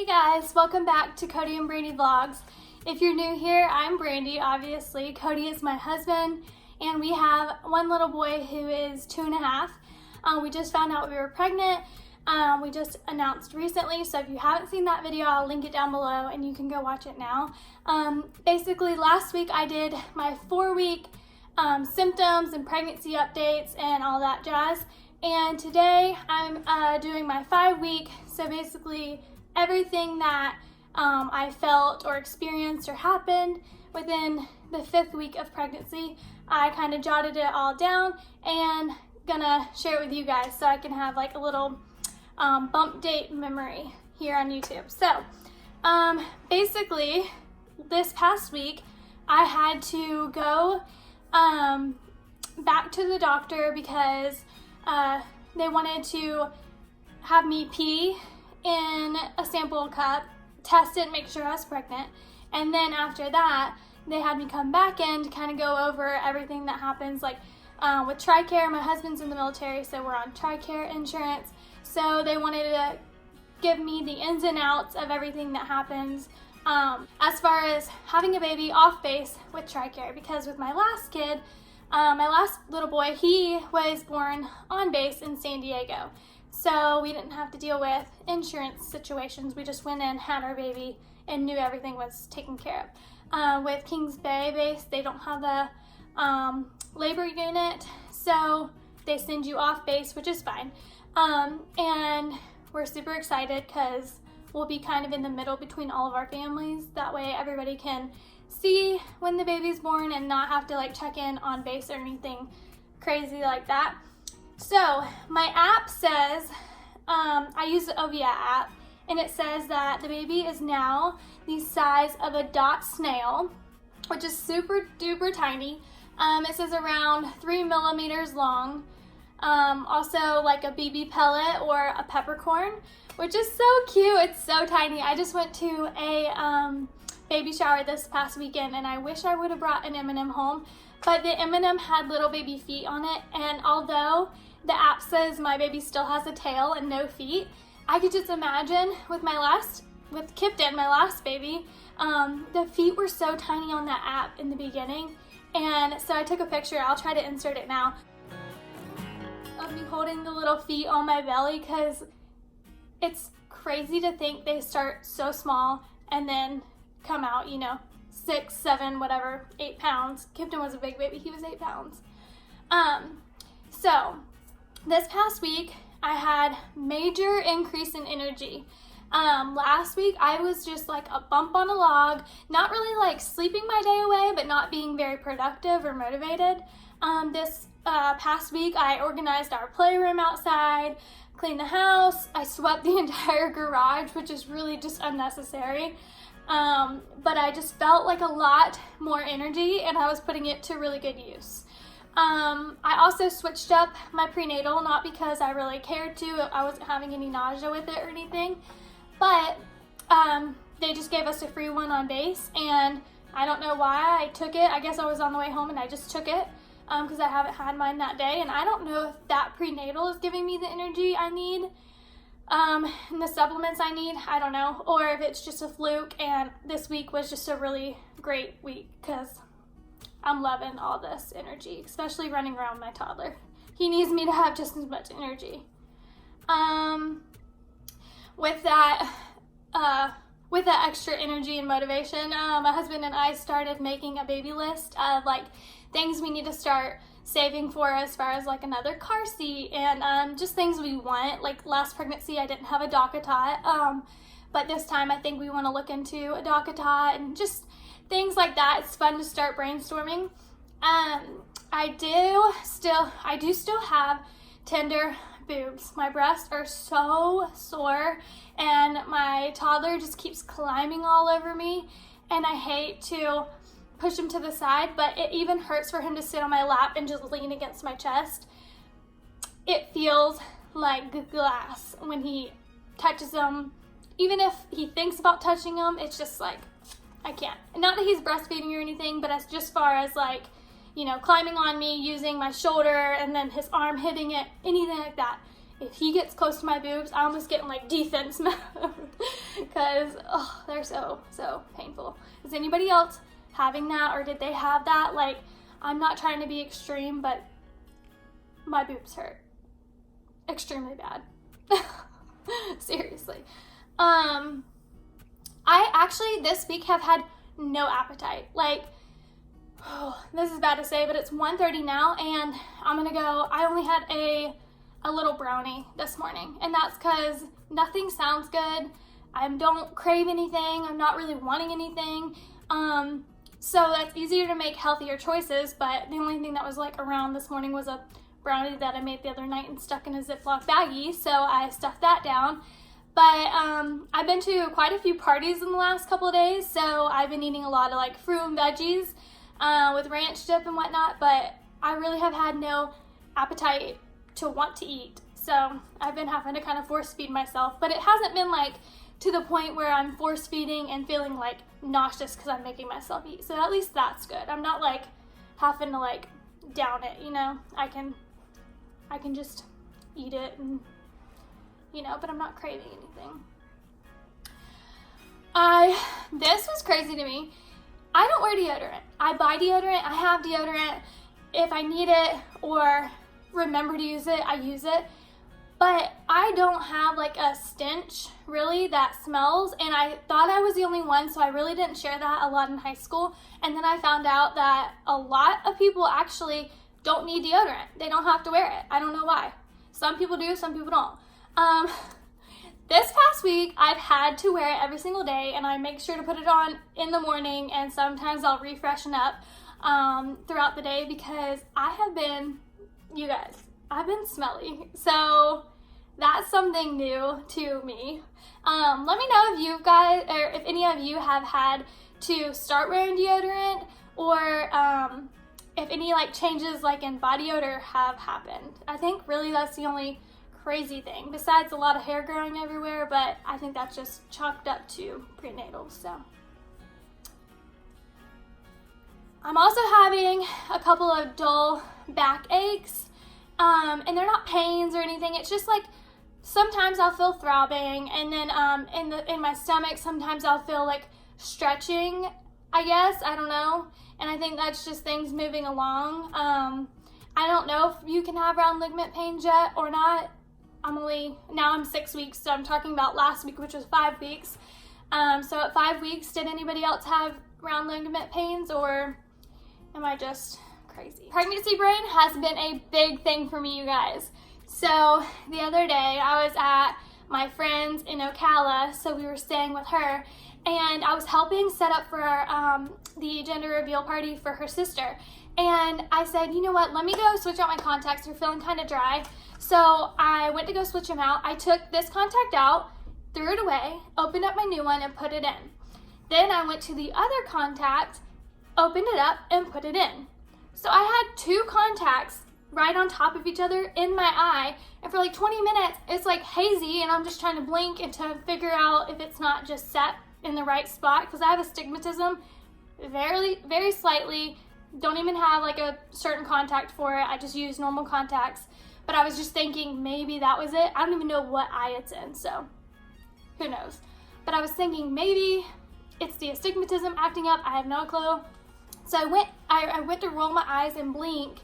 Hey guys, welcome back to Cody and Brandy Vlogs. If you're new here, I'm Brandy, obviously. Cody is my husband, and we have one little boy who is 2.5. We just found out we were pregnant. We just announced recently, so if you haven't seen that video, I'll link it down below and you can go watch it now. Basically, last week I did my 4-week symptoms and pregnancy updates and all that jazz. And today I'm doing my 5-week, so basically everything that I felt or experienced or happened within the 5th week of pregnancy. I kind of jotted it all down and gonna share it with you guys so I can have like a little bump date memory here on YouTube. So basically this past week I had to go back to the doctor because they wanted to have me pee in a sample cup, test it, make sure I was pregnant, and then after that they had me come back in to kind of go over everything that happens, like with TRICARE. My husband's in the military, so we're on TRICARE insurance, so they wanted to give me the ins and outs of everything that happens as far as having a baby off base with TRICARE, because with my last kid, my last little boy, he was born on base in San Diego. So we didn't have to deal with insurance situations. We just went in, had our baby, and knew everything was taken care of. With Kings Bay base, they don't have the labor unit, so they send you off base, which is fine. And we're super excited because we'll be kind of in the middle between all of our families. That way everybody can see when the baby's born and not have to like check in on base or anything crazy like that. So my app says, I use the Ovia app, and it says that the baby is now the size of a dot snail, which is super duper tiny. It says around 3 millimeters long. Also like a BB pellet or a peppercorn, which is so cute. It's so tiny. I just went to a baby shower this past weekend, and I wish I would have brought an M&M home, but the M&M had little baby feet on it, and although the app says my baby still has a tail and no feet, I could just imagine with Kipton, my last baby, the feet were so tiny on that app in the beginning, and so I took a picture. I'll try to insert it now of me holding the little feet on my belly, because it's crazy to think they start so small and then come out, 6, 7, whatever, 8 pounds. Kipton was a big baby. He was 8 pounds. So this past week I had major increase in energy. Last week I was just like a bump on a log, not really like sleeping my day away, but not being very productive or motivated. This past week I organized our playroom outside, cleaned the house, I swept the entire garage, which is really just unnecessary. But I just felt like a lot more energy, and I was putting it to really good use. I also switched up my prenatal, not because I really cared to. I wasn't having any nausea with it or anything, but they just gave us a free one on base, and I don't know why I took it. I guess I was on the way home and I just took it because I haven't had mine that day, and I don't know if that prenatal is giving me the energy I need. And the supplements I need, I don't know, or if it's just a fluke, and this week was just a really great week because I'm loving all this energy, especially running around my toddler. He needs me to have just as much energy. With that extra energy and motivation, my husband and I started making a baby list of like things we need to start saving for as far as like another car seat and just things we want. Like last pregnancy I didn't have a DockATot, but this time I think we want to look into a DockATot and just things like that. It's fun to start brainstorming. I do still have tender boobs. My breasts are so sore and my toddler just keeps climbing all over me, and I hate to push him to the side, but it even hurts for him to sit on my lap and just lean against my chest. It feels like glass when he touches them. Even if he thinks about touching them, it's just like, I can't. Not that he's breastfeeding or anything, but as just far as like, climbing on me, using my shoulder, and then his arm hitting it, anything like that. If he gets close to my boobs, I almost get in like defense mode because because they're so painful. Is anybody else having that, or did they have that? Like, I'm not trying to be extreme, but my boobs hurt extremely bad. Seriously. I actually this week have had no appetite. Like, this is bad to say, but it's 1:30 now, and I'm gonna go. I only had a little brownie this morning, and that's because nothing sounds good. I don't crave anything. I'm not really wanting anything. So that's easier to make healthier choices, but the only thing that was like around this morning was a brownie that I made the other night and stuck in a Ziploc baggie, so I stuffed that down. But I've been to quite a few parties in the last couple of days, so I've been eating a lot of like fruit and veggies with ranch dip and whatnot, but I really have had no appetite to want to eat. So I've been having to kind of force feed myself, but it hasn't been like to the point where I'm force feeding and feeling like nauseous because I'm making myself eat. So at least that's good. I'm not like having to like down it, you know. I can just eat it, and you know, but I'm not craving anything. This was crazy to me. I don't wear deodorant. I buy deodorant, I have deodorant. If I need it or remember to use it, I use it. But I don't have like a stench really that smells, and I thought I was the only one, so I really didn't share that a lot in high school. And then I found out that a lot of people actually don't need deodorant. They don't have to wear it. I don't know why. Some people do, some people don't. This past week, I've had to wear it every single day, and I make sure to put it on in the morning, and sometimes I'll refreshen up throughout the day because I have been, you guys, I've been smelly. So that's something new to me. Let me know if you guys, or if any of you have had to start wearing deodorant, or if any like changes like in body odor have happened. I think really that's the only crazy thing, besides a lot of hair growing everywhere, but I think that's just chalked up to prenatal. So I'm also having a couple of dull back aches, and they're not pains or anything. It's just like sometimes I'll feel throbbing, and then in my stomach sometimes I'll feel like stretching, I guess. I don't know, and I think that's just things moving along. I don't know if you can have round ligament pains yet or not. I'm 6 weeks, so I'm talking about last week, which was 5 weeks. So at 5 weeks, did anybody else have round ligament pains, or am I just crazy? Pregnancy brain has been a big thing for me, you guys. So the other day I was at my friend's in Ocala, so we were staying with her, and I was helping set up for the gender reveal party for her sister. And I said, you know what, let me go switch out my contacts. They're feeling kind of dry. So I went to go switch them out. I took this contact out, threw it away, opened up my new one, and put it in. Then I went to the other contact, opened it up, and put it in. So I had two contacts right on top of each other in my eye, and for like 20 minutes, it's like hazy, and I'm just trying to blink and to figure out if it's not just set in the right spot, because I have astigmatism very, very slightly. Don't even have like a certain contact for it. I just use normal contacts. But I was just thinking maybe that was it. I don't even know what eye it's in, so who knows. But I was thinking maybe it's the astigmatism acting up. I have no clue. So I went to roll my eyes and blink,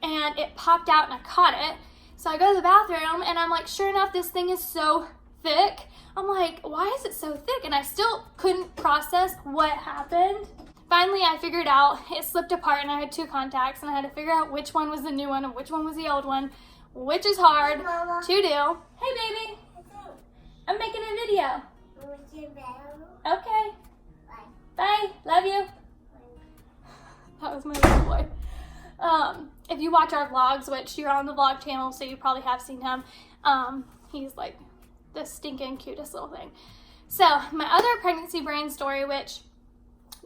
and it popped out and I caught it. So I go to the bathroom, and I'm like, sure enough, this thing is so thick. I'm like, why is it so thick? And I still couldn't process what happened. Finally, I figured out it slipped apart, and I had two contacts, and I had to figure out which one was the new one and which one was the old one, which is hard to do. Hey, baby. I'm making a video. Okay. Bye. Love you. That was my little boy. If you watch our vlogs, which you're on the vlog channel, so you probably have seen him, he's like the stinking cutest little thing. So my other pregnancy brain story, which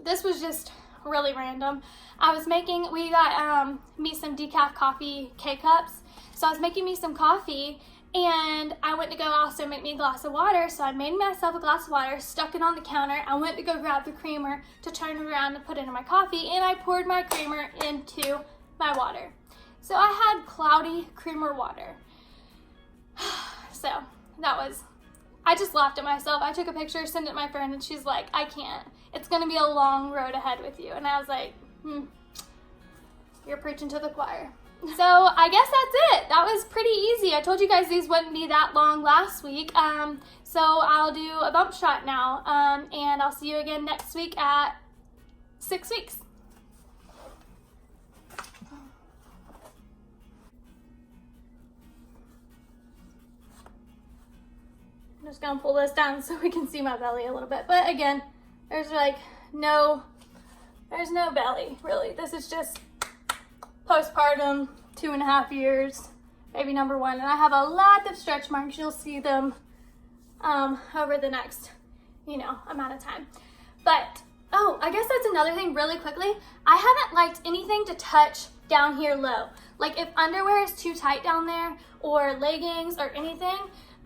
this was just really random. We got me some decaf coffee K-cups. So I was making me some coffee, and I went to go also make me a glass of water. So I made myself a glass of water, stuck it on the counter. I went to go grab the creamer to turn it around and put it in my coffee, and I poured my creamer into my water. So I had cloudy creamer water. So I just laughed at myself. I took a picture, sent it to my friend, and she's like, I can't. It's going to be a long road ahead with you. And I was like, you're preaching to the choir. So I guess that's it. That was pretty easy. I told you guys these wouldn't be that long last week. So I'll do a bump shot now. And I'll see you again next week at 6 weeks. I'm just gonna pull this down so we can see my belly a little bit. But again, there's no belly, really. This is just postpartum, 2.5 years, baby number 1. And I have a lot of stretch marks. You'll see them over the next, amount of time. But, I guess that's another thing really quickly. I haven't liked anything to touch down here low. Like if underwear is too tight down there or leggings or anything,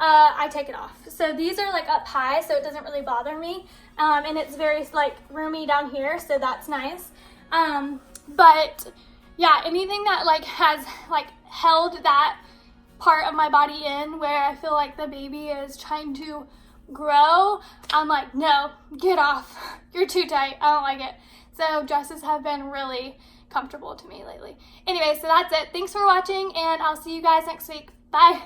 I take it off. So these are like up high, so it doesn't really bother me. And it's very like roomy down here, so that's nice. But yeah, anything that like has like held that part of my body in where I feel like the baby is trying to grow, I'm like, no, get off. You're too tight. I don't like it. So dresses have been really comfortable to me lately. Anyway, so that's it. Thanks for watching, and I'll see you guys next week. Bye.